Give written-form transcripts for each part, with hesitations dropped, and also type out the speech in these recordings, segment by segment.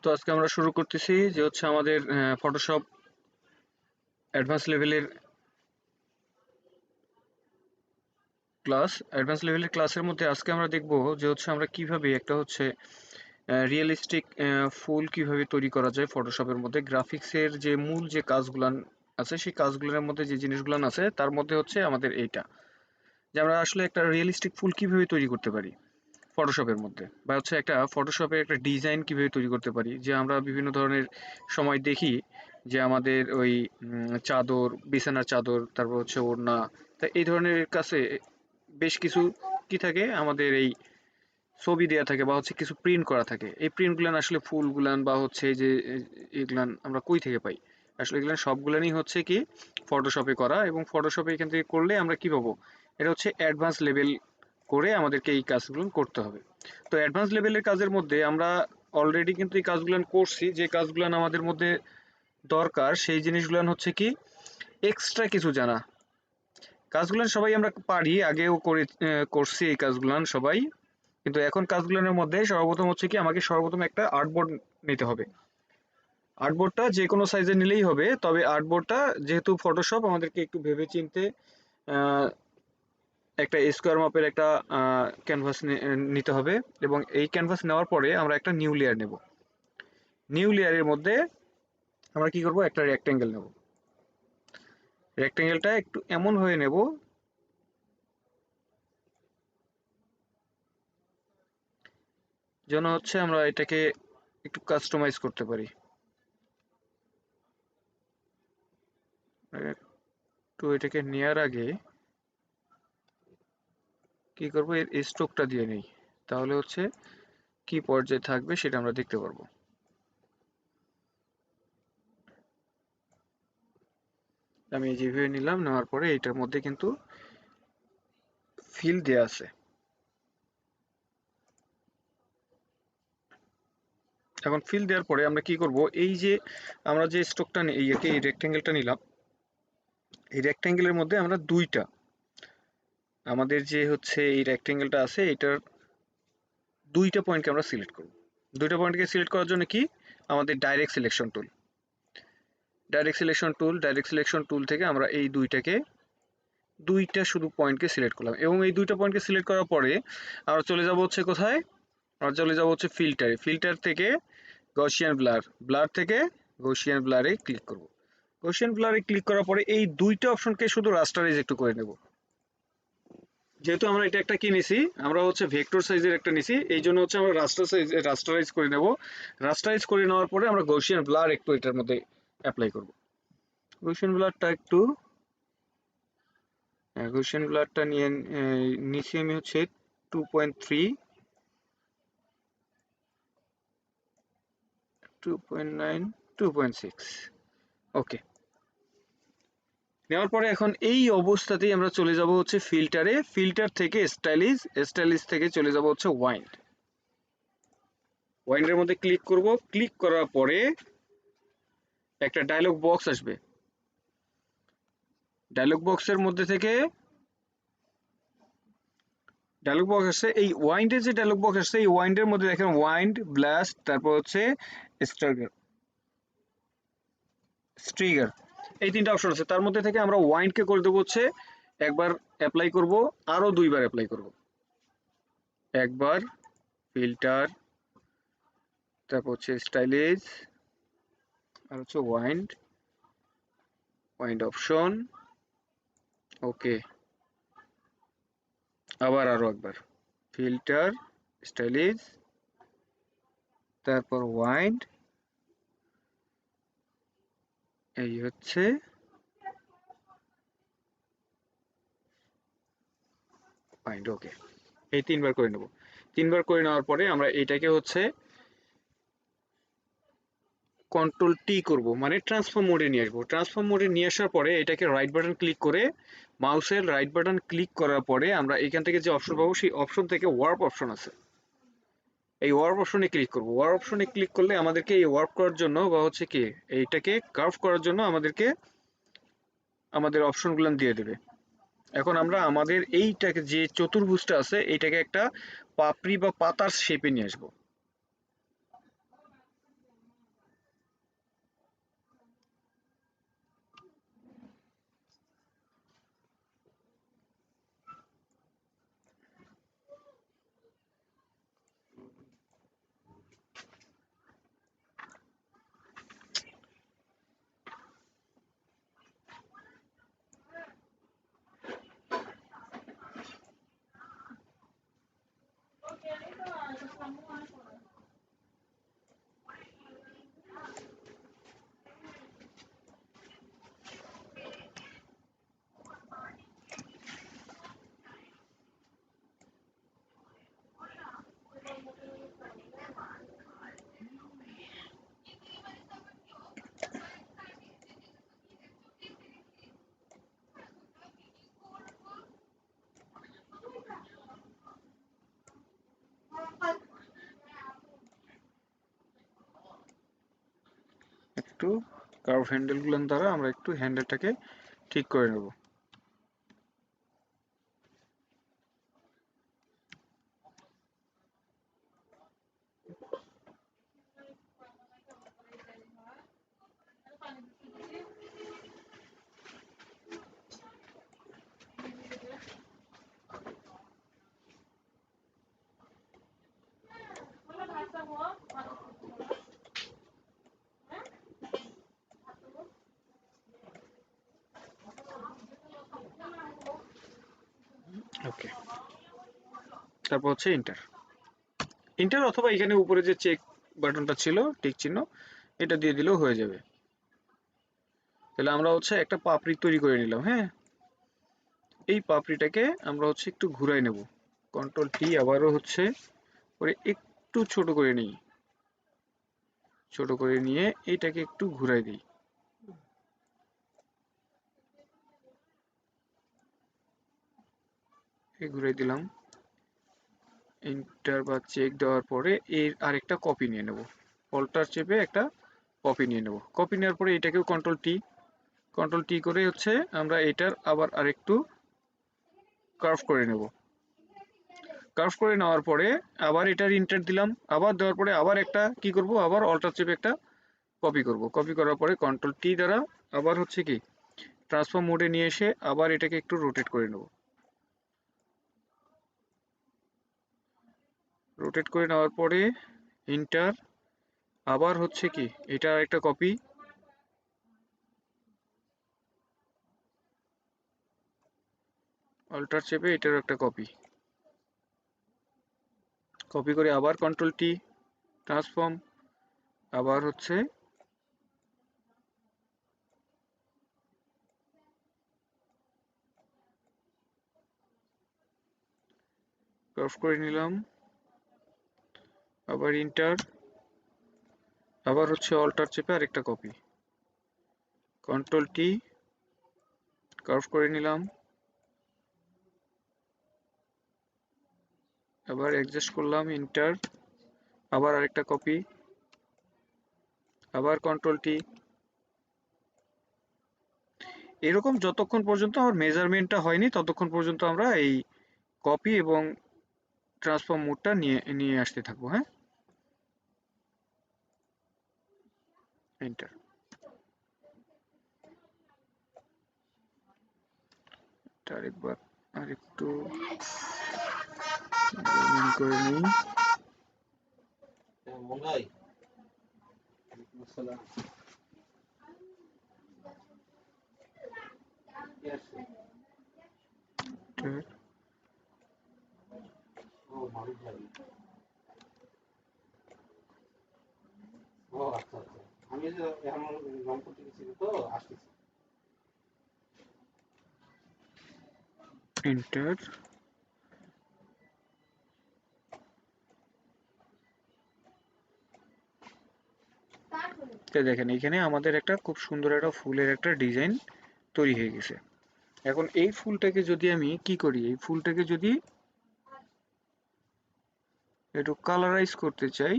তো আজকে আমরা শুরু করতেছি যে হচ্ছে আমাদের ফটোশপ অ্যাডভান্স লেভেলের ক্লাসের মধ্যে আজকে আমরা দেখব যে হচ্ছে আমরা কিভাবে একটা হচ্ছে রিয়েলিস্টিক ফুল কিভাবে তৈরি করা যায় ফটোশপের মধ্যে। গ্রাফিক্সের যে মূল যে কাজগুলান আছে সেই কাজগুলোর মধ্যে যে জিনিসগুলান আছে তার মধ্যে হচ্ছে আমাদের এইটা, যে আমরা আসলে একটা রিয়েলিস্টিক ফুল কিভাবে তৈরি করতে পারি ফটোশপের মধ্যে, বা হচ্ছে একটা ফটোশপের একটা ডিজাইন কিভাবে তৈরি করতে পারি। যে আমরা বিভিন্ন ধরনের সময় দেখি যে আমাদের ওই চাদর, বিছানার চাদর, তারপর হচ্ছে ওড়না, তা এই ধরনের কাছে বেশ কিছু কি থাকে, আমাদের এই ছবি দেয়া থাকে বা হচ্ছে কিছু প্রিন্ট করা থাকে। এই প্রিন্ট গুলান আসলে ফুল গুলান বা হচ্ছে এই যে এগুলান আমরা কই থেকে পাই? আসলে এগুলান সবগুলানই হচ্ছে কি ফটোশপে করা, এবং ফটোশপে এখান থেকে করলে আমরা কি পাবো, এটা হচ্ছে অ্যাডভান্স লেভেল করে আমাদেরকে এই কাজগুলো করতে হবে। তো অ্যাডভান্স লেভেলের কাজের মধ্যে আমরা অলরেডি কিন্তু এই কাজগুলান করছি। যে কাজগুলান আমাদের মধ্যে দরকার সেই জিনিসগুলান হচ্ছে কি এক্সট্রা কিছু জানা। কাজগুলান সবাই আমরা পারি, আগেও করছি এই কাজগুলান সবাই। কিন্তু এখন কাজগুলোর মধ্যে সর্বপ্রথম হচ্ছে কি আমাকে সর্বপ্রথম একটা আর্টবোর্ড নিতে হবে। আর্টবোর্ডটা যে কোনো সাইজে নিলেই হবে, তবে আর্টবোর্ডটা যেহেতু ফটোশপ আমাদেরকে একটু ভেবে চিনতে একটা স্কোয়ার মাপের একটা ক্যানভাস নিতে হবে, এবং এই ক্যানভাস নেওয়ার পরে আমরা একটা নিউ লেয়ার নেব। নিউ লেয়ারের মধ্যে আমরা কি করব, একটা রেক্টেঙ্গেল নেব। রেক্টেঙ্গেলটা একটু এমন হয়ে নেব যেন হচ্ছে আমরা এটাকে একটু কাস্টমাইজ করতে পারি। একটু এটাকে নেওয়ার আগে কি করব, এর স্ট্রোকটা দিয়ে নেই, তাহলে হচ্ছে কি পর্যায়ে থাকবে সেটা আমরা দেখতে পারবো। আমি যেভাবে নিলাম, নেওয়ার পরে এইটার মধ্যে কিন্তু ফিল দেয়া আছে। এখন ফিল দেওয়ার পরে আমরা কি করব, এই যে আমরা যে স্ট্রোকটা এই রেক্টেঙ্গেলটা নিলাম, এই রেক্টেঙ্গেলের মধ্যে আমরা আমাদের যে হচ্ছে এই রেক্টেঙ্গেলটা আছে এটার দুইটা পয়েন্টকে আমরা সিলেক্ট করব। দুইটা পয়েন্টকে সিলেক্ট করার জন্য কি, আমাদের ডাইরেক্ট সিলেকশন টুল থেকে আমরা এই দুইটা শুধু পয়েন্টকে সিলেক্ট করলাম, এবং এই দুইটা পয়েন্টকে সিলেক্ট করার পরে আমরা চলে যাব হচ্ছে কোথায়, আমরা চলে যাব হচ্ছে ফিল্টার থেকে ব্লার থেকে গসিয়ান ব্লারে ক্লিক করব। গসিয়ান ব্লারে ক্লিক করার পরে এই দুইটা অপশনকে শুধু রাস্টারাইজ একটু করে নেব। যেহেতু আমরা এটা একটা কি নিছি, আমরা হচ্ছে ভেক্টর সাইজের একটা নিছি, এই জন্য হচ্ছে আমরা রাস্টারাইজ করে নেব। রাস্টারাইজ করে নেওয়ার পরে আমরা গসিয়ান ব্লার একটু এটার মধ্যে অ্যাপ্লাই করব। গসিয়ান ব্লারটা একটু, গসিয়ান ব্লারটা নিছি আমি হচ্ছে 2.3, 2.9, 2.6। ওকে, নেওয়ার পরে এখন এই অবস্থাতেই আমরা চলে যাব হচ্ছে ফিল্টার থেকে স্টাইলিশ থেকে চলে যাব হচ্ছে ওয়াইন্ডের মধ্যে ক্লিক করব। ক্লিক করার পরে একটা ডায়লগ বক্স আসবে। ডায়লগ বক্সের মধ্যে থেকে ডায়লগ বক্স আসছে, এই ওয়াইন্ডের যে ডায়লগ বক্স আসছে এই ওয়াইন্ডের মধ্যে দেখেন ওয়াইন্ড, ব্লাস্ট, তারপর হচ্ছে স্ট্রিগার, এই তিনটা অপশন আছে। তার মধ্যে থেকে আমরা ওয়াইন্ডকে করে দেবো হচ্ছে একবার অ্যাপ্লাই করব, আরো দুইবার অ্যাপ্লাই করব। একবার ফিল্টার, তারপর হচ্ছে স্টাইলিশ, আর হচ্ছে ওয়াইন্ড অপশন। ওকে, আবার আরো একবার ফিল্টার, স্টাইলিশ, তারপর ওয়াইন্ড, এই হচ্ছে ওয়াইন্ড। ওকে, এই তিনবার করে নেব। তিনবার করে নেওয়ার পরে আমরা এটাকে হচ্ছে কন্ট্রোল টি করব, মানে ট্রান্সফর্ম মোডে নিয়ে আসবো। ট্রান্সফর্ম মোডে নিয়ে আসার পরে এটাকে রাইট বাটন ক্লিক করে, মাউসের রাইট বাটন ক্লিক করার পরে আমরা এখান থেকে যে অপশন পাবো সেই অপশন থেকে ওয়ার্প অপশন আছে, এই ওয়ার্প অপশনে ক্লিক করব। ওয়ার্প অপশনে ক্লিক করলে আমাদেরকে এই ওয়ার্প করার জন্য বা হচ্ছে কি এইটাকে কার্ভ করার জন্য আমাদেরকে আমাদের অপশনগুলো দিয়ে দেবে। এখন আমরা আমাদের এইটাকে যে চতুর্ভুজটা আছে এইটাকে একটা পাপড়ি বা পাতার শেপে নিয়ে আসবো। একটু কার্ভ হ্যান্ডেলগুলো দ্বারা আমরা একটু হ্যান্ডেলটাকে ঠিক করে নেব। ওকে, তারপর হচ্ছে ইন্টার। ইন্টার অথবা এখানে উপরে যে চেক বাটনটা ছিল টিক চিহ্ন, এটা দিয়ে দিলেও হয়ে যাবে। তাহলে আমরা হচ্ছে একটা পাপড়ি তৈরি করে নিলাম। হ্যাঁ, এই পাপড়িটাকে আমরা হচ্ছে একটু ঘুরাই নেব। কন্ট্রোল টি, আবারও হচ্ছে করে একটু ছোট করে নিই। ছোট করে নিয়ে এইটাকে একটু ঘুরাই দিই। ঘুরাই দিলাম। এন্টার বা চেক দেওয়ার পরে এর আরেকটা কপি নিয়ে নেব। অল্টার চেপে একটা কপি নিয়ে নেব। কপি নেওয়ার পরে এটাকেও কন্ট্রোল টি করে হচ্ছে আমরা এটার আবার আরেকটু কার্ভ করে নেব। কার্ভ করে নেওয়ার পরে আবার এটার ইন্টার দিলাম। আবার দেওয়ার পরে আবার একটা কি করব, আবার অল্টার চেপে একটা কপি করব। কপি করার পরে কন্ট্রোল টি দ্বারা আবার হচ্ছে কি ট্রান্সফর্ম মোডে নিয়ে এসে আবার এটাকে একটু রোটেট করে নেব। রোটেট করে নেওয়ার পরে ইন্টার, আবার হচ্ছে কি এটা একটা কপি, অল্টার চেপে এটারও একটা কপি। কপি করে আবার কন্ট্রোল টি, ট্রান্সফর্ম, আবার হচ্ছে কার্ভ করে নিলাম। আবার ইন্টার, আবার হচ্ছে অল্টার চেপে আরেকটা কপি, কন্ট্রোল টি, কার্ভ করে নিলাম। আবার অ্যাডজাস্ট করলাম, ইন্টার, আবার আরেকটা কপি, আবার কন্ট্রোল টি। এরকম যতক্ষণ পর্যন্ত আমার মেজারমেন্টটা হয়নি ততক্ষণ পর্যন্ত আমরা এই কপি এবং ট্রান্সফর্ম মোডটা নিয়ে নিয়ে আসতে থাকবো। হ্যাঁ, এন্টার। আরেকবার আরেকটু মেজারমেন্ট করে নিই। এন্টার। তো দেখেন এখানে আমাদের একটা খুব সুন্দর একটা ফুলের একটা ডিজাইন তৈরি হয়ে গেছে। এখন এই ফুলটাকে যদি আমি কি করি, এই ফুলটাকে যদি একটু কালারাইজ করতে চাই,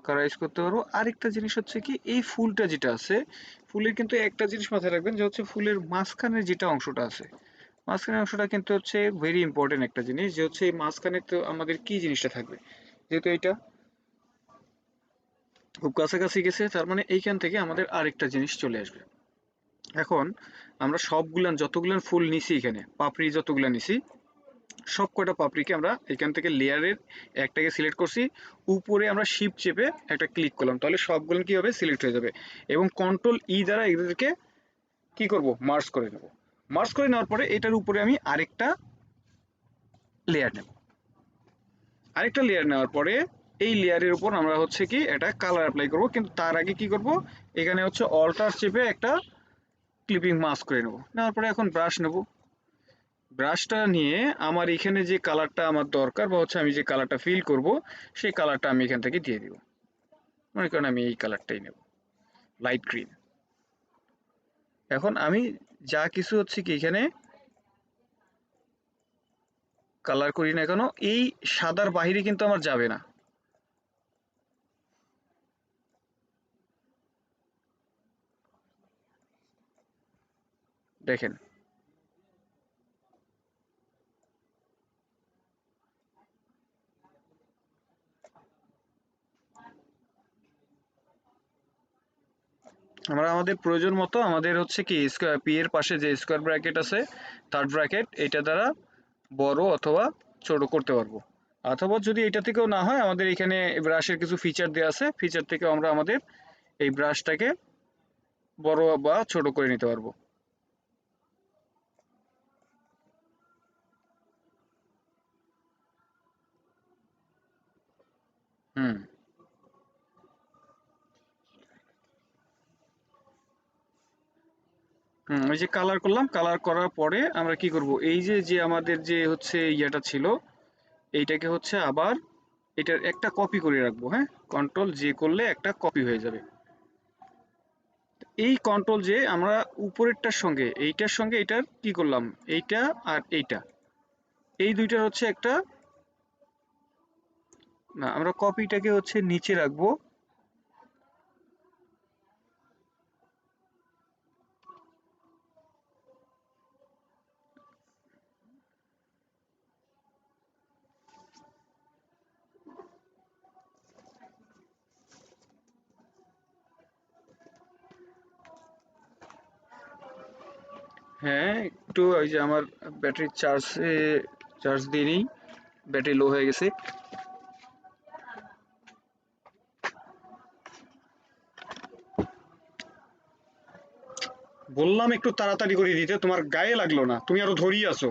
কালারাইজ করতে পারবো। আরেকটা জিনিস হচ্ছে কি, এই ফুলটা যেটা আছে, ফুলের কিন্তু একটা জিনিস মাথায় রাখবেন যে হচ্ছে ফুলের মাঝখানের যেটা অংশটা আছে, মাঝখানের অংশটা কিন্তু হচ্ছে ভেরি ইম্পর্টেন্ট একটা জিনিস, যে হচ্ছে এই মাঝখানে তো আমাদের কি জিনিসটা থাকবে, যেহেতু এটা খুব কাছাকাছি গেছে, তার মানে এইখান থেকে আমাদের আরেকটা জিনিস চলে আসবে। এখন আমরা সবগুলান যতগুলান ফুল নিছি, এখানে পাপড়ি যতগুলা নিছি, সব কয়টা পাপড়িকে আমরা এখান থেকে লেয়ারের একটাকে সিলেক্ট করছি, উপরে আমরা শিফট চেপে একটা ক্লিক করলাম, তাহলে সবগুলো কি হবে, সিলেক্ট হয়ে যাবে। এবং কন্ট্রোল ই দ্বারা এদেরকে কি করব, মার্জ করে নেব। মার্জ করে নেওয়ার পরে এটার উপরে আমি আরেকটা লেয়ার নেব। আরেকটা লেয়ার নেওয়ার পরে এই লেয়ারের উপর আমরা হচ্ছে কি এটা কালার অ্যাপ্লাই করব, কিন্তু তার আগে কি করব, এখানে হচ্ছে অল্টার চেপে একটা ক্লিপিং মাস্ক করে নেব। নেওয়ার পরে এখন ব্রাশ নেব। ব্রাশটা নিয়ে আমার এখানে যে কালারটা আমার দরকার বা হচ্ছে আমি যে কালারটা ফিল করব, সেই কালারটা আমি এখান থেকে দিয়ে দিব। মনে করেন আমি এই কালারটাই নেব, লাইট গ্রিন। এখন আমি যা কিছু হচ্ছে কি এখানে কালার করি না কেন, এই সাদার বাহিরে কিন্তু আমার যাবে না। দেখেন আমরা আমাদের প্রয়োজন মতো আমাদের হচ্ছে কি পি এর পাশে যে স্কোয়ার ব্র্যাকেট আছে থার্ড ব্র্যাকেট এটা দ্বারা বড় অথবা ছোট করতে পারবো, অথবা যদি এটা থেকেও না হয় আমাদের এখানে ব্রাশের কিছু ফিচার দেওয়া আছে, ফিচার থেকে আমরা আমাদের এই ব্রাশটাকে বড় বা ছোট করে নিতে পারবো। হুম হুম, ওই যে কালার করলাম, কালার করার পরে আমরা কি করব, এই যে যে আমাদের যে হচ্ছে ইয়েটা ছিল এইটাকে হচ্ছে আবার এটার একটা কপি করে রাখবো। হ্যাঁ, কন্ট্রোল জে করলে একটা কপি হয়ে যাবে। এই কন্ট্রোল জে আমরা উপরেরটার সঙ্গে এইটার সঙ্গে এটার কি করলাম, এইটা আর এইটা, এই দুইটার হচ্ছে একটা, না আমরা কপিটাকে হচ্ছে নিচে রাখবো। হ্যাঁ, একটু ওই যে আমার ব্যাটারি চার্জ দিয়ে নিই, ব্যাটারি লো হয়ে গেছে। বললাম একটু তাড়াতাড়ি করে দিতে, তোমার গায়ে লাগলো না, তুমি আরো ধরিয়ে আছো।